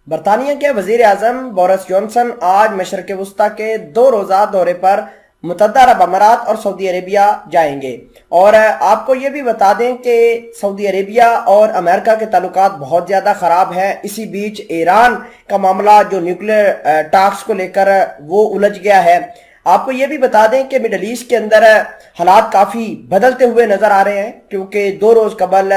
برطانیہ کے وزیر اعظم بورس جانسن آج مشرق وسطی کے 2 روزہ دورے پر متحدہ عرب امارات اور سعودی عربیہ جائیں گے۔ اور آپ کو یہ بھی بتا دیں کہ سعودی عربیہ اور امریکہ کے تعلقات بہت زیادہ خراب ہیں۔ اسی بیچ ایران کا معاملہ جو نیوکلیر ٹاکس کو لے کر وہ الجھ گیا ہے۔ آپ کو یہ بھی بتا دیں کہ مڈل ایسٹ کے اندر حالات کافی بدلتے ہوئے نظر آ رہے ہیں، کیونکہ 2 روز قبل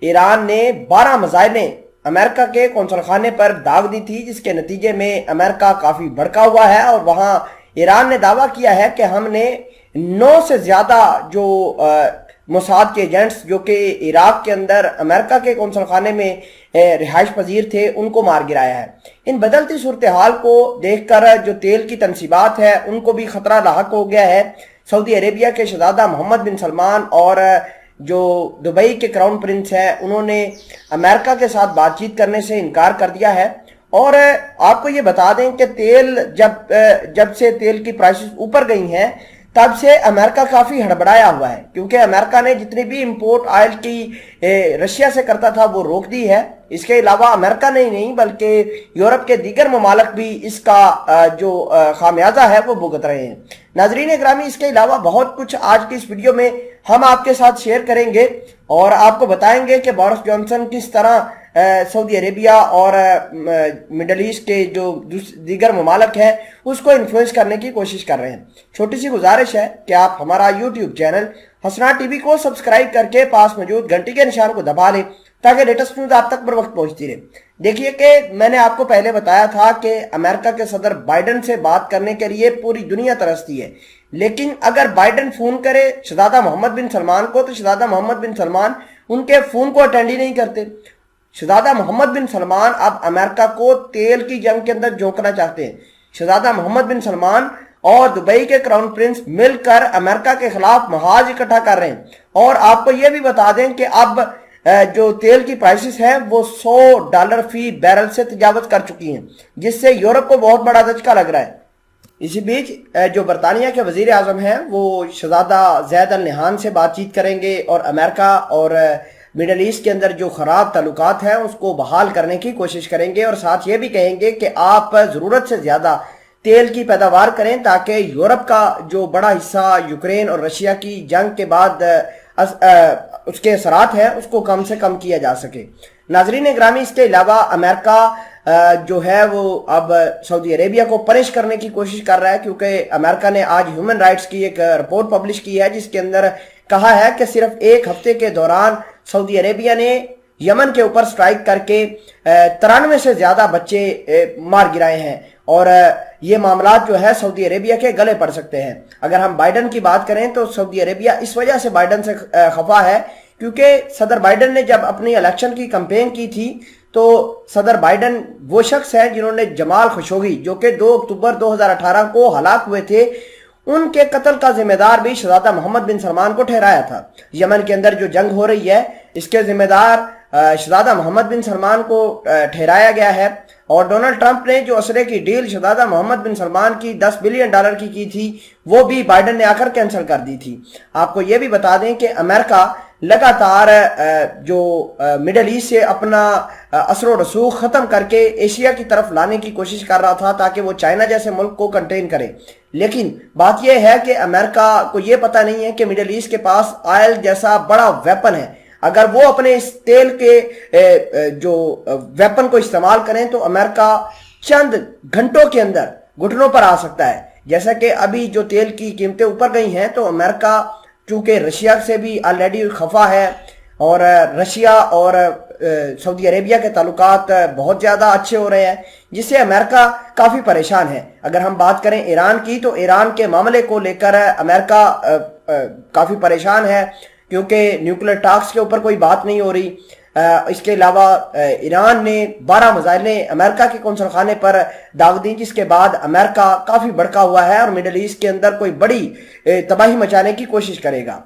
ایران نے 12 میزائلیں امریکہ کے قونصل خانے پر داغ دی تھی، جس کے نتیجے میں امریکہ کافی بھڑکا ہوا ہے، اور وہاں ایران نے دعویٰ کیا ہے کہ ہم نے 9 سے زیادہ جو موساد کے ایجنٹس جو کہ عراق کے اندر امریکہ کے قونصل خانے میں رہائش پذیر تھے ان کو مار گرایا ہے۔ ان بدلتی صورتحال کو دیکھ کر جو تیل کی تنصیبات ہے ان کو بھی خطرہ لاحق ہو گیا ہے۔ سعودی عربیہ کے شہزادہ محمد بن سلمان اور جو دبئی کے کراؤن پرنس ہیں انہوں نے امریکہ کے ساتھ بات چیت کرنے سے انکار کر دیا ہے۔ اور آپ کو یہ بتا دیں کہ تیل جب سے تیل کی پرائسز اوپر گئی ہیں تب سے امریکہ کافی ہڑبڑایا ہوا ہے، کیونکہ امریکہ نے جتنی بھی امپورٹ آئل کی رشیا سے کرتا تھا وہ روک دی ہے۔ اس کے علاوہ امریکہ نہیں بلکہ یورپ کے دیگر ممالک بھی اس کا جو خامیازہ ہے وہ بھگت رہے ہیں۔ ناظرین اکرامی، اس کے علاوہ بہت کچھ آج کی اس ویڈیو میں ہم آپ کے ساتھ شیئر کریں گے اور آپ کو بتائیں گے کہ بورس جانسن کس طرح سعودی عربیہ اور مڈل ایسٹ کے جو دیگر ممالک ہیں اس کو انفلوئنس کرنے کی کوشش کر رہے ہیں۔ چھوٹی سی گزارش ہے کہ آپ ہمارا یوٹیوب چینل حسنات ٹی وی کو سبسکرائب کر کے پاس موجود گھنٹی کے نشان کو دبا لیں تاکہ لیٹسٹ نیوز آپ تک بر وقت پہنچتی رہے۔ دیکھیے کہ میں نے آپ کو پہلے بتایا تھا کہ امریکہ کے صدر بائیڈن سے بات کرنے کے لیے پوری دنیا ترستی ہے، لیکن اگر بائیڈن فون کرے شہزادہ محمد بن سلمان کو تو شہزادہ محمد بن سلمان ان کے فون کو اٹینڈ ہی نہیں کرتے۔ شہزادہ محمد بن سلمان اب امریکہ کو تیل کی جنگ کے اندر جھونکنا چاہتے ہیں۔ شہزادہ محمد بن سلمان اور دبئی کے کراؤن پرنس مل کر امریکہ کے خلاف محاذ اکٹھا کر رہے ہیں۔ اور آپ کو یہ بھی بتا دیں کہ اب جو تیل کی پرائسز ہیں وہ $100 فی بیرل سے تجاوز کر چکی ہیں، جس سے یورپ کو بہت بڑا دھچکا لگ رہا ہے۔ اسی بیچ جو برطانیہ کے وزیر اعظم ہیں وہ شہزادہ زید ال نہیان سے بات چیت کریں گے اور امریکہ اور مڈل ایسٹ کے اندر جو خراب تعلقات ہیں اس کو بحال کرنے کی کوشش کریں گے، اور ساتھ یہ بھی کہیں گے کہ آپ ضرورت سے زیادہ تیل کی پیداوار کریں تاکہ یورپ کا جو بڑا حصہ یوکرین اور رشیا کی جنگ کے بعد اس کے اثرات ہیں اس کو کم سے کم کیا جا سکے۔ ناظرین اکرامی، اس کے علاوہ امریکہ جو ہے وہ اب سعودی عربیہ کو پنش کرنے کی کوشش کر رہا ہے، کیونکہ امریکہ نے آج ہیومن رائٹس کی ایک رپورٹ پبلش کی ہے جس کے اندر کہا ہے کہ صرف 1 ہفتے کے دوران سعودی عربیہ نے یمن کے اوپر سٹرائک کر کے 93 سے زیادہ بچے مار گرائے ہیں، اور یہ معاملات جو ہے سعودی عربیہ کے گلے پڑ سکتے ہیں۔ اگر ہم بائیڈن کی بات کریں تو سعودی عربیہ اس وجہ سے بائیڈن سے خفا ہے کیونکہ صدر بائیڈن نے جب اپنی الیکشن کی کمپین کی تھی تو صدر بائیڈن وہ شخص ہیں جنہوں نے جمال خشوگی جو کہ 2 اکتوبر 2018 کو ہلاک ہوئے تھے، ان کے قتل کا ذمہ دار بھی شہزادہ محمد بن سلمان کو ٹھہرایا تھا۔ یمن کے اندر جو جنگ ہو رہی ہے اس کے ذمہ دار شہزادہ محمد بن سلمان کو ٹھہرایا گیا ہے، اور ڈونلڈ ٹرمپ نے جو اسلحے کی ڈیل شہزادہ محمد بن سلمان کی $10 بلین کی تھی وہ بھی بائیڈن نے آ کر کینسل کر دی تھی۔ آپ کو یہ بھی بتا دیں کہ امریکہ لگاتار جو مڈل ایسٹ سے اپنا اثر و رسوخ ختم کر کے ایشیا کی طرف لانے کی کوشش کر رہا تھا تاکہ وہ چائنا جیسے ملک کو کنٹین کرے، لیکن بات یہ ہے کہ امریکہ کو یہ پتہ نہیں ہے کہ مڈل ایسٹ کے پاس آئل جیسا بڑا ویپن ہے۔ اگر وہ اپنے اس تیل کے جو ویپن کو استعمال کریں تو امریکہ چند گھنٹوں کے اندر گھٹنوں پر آ سکتا ہے۔ جیسا کہ ابھی جو تیل کی قیمتیں اوپر گئی ہیں تو امریکہ چونکہ رشیا سے بھی آلریڈی خفا ہے، اور رشیا اور سعودی عربیہ کے تعلقات بہت زیادہ اچھے ہو رہے ہیں، جس سے امریکہ کافی پریشان ہے۔ اگر ہم بات کریں ایران کی تو ایران کے معاملے کو لے کر امریکہ کافی پریشان ہے، کیونکہ نیوکلیر ٹاکس کے اوپر کوئی بات نہیں ہو رہی۔ اس کے علاوہ ایران نے 12 میزائلیں امریکہ کے قونصل خانے پر داغ دیں، جس کے بعد امریکہ کافی بھڑکا ہوا ہے اور مڈل ایسٹ کے اندر کوئی بڑی تباہی مچانے کی کوشش کرے گا۔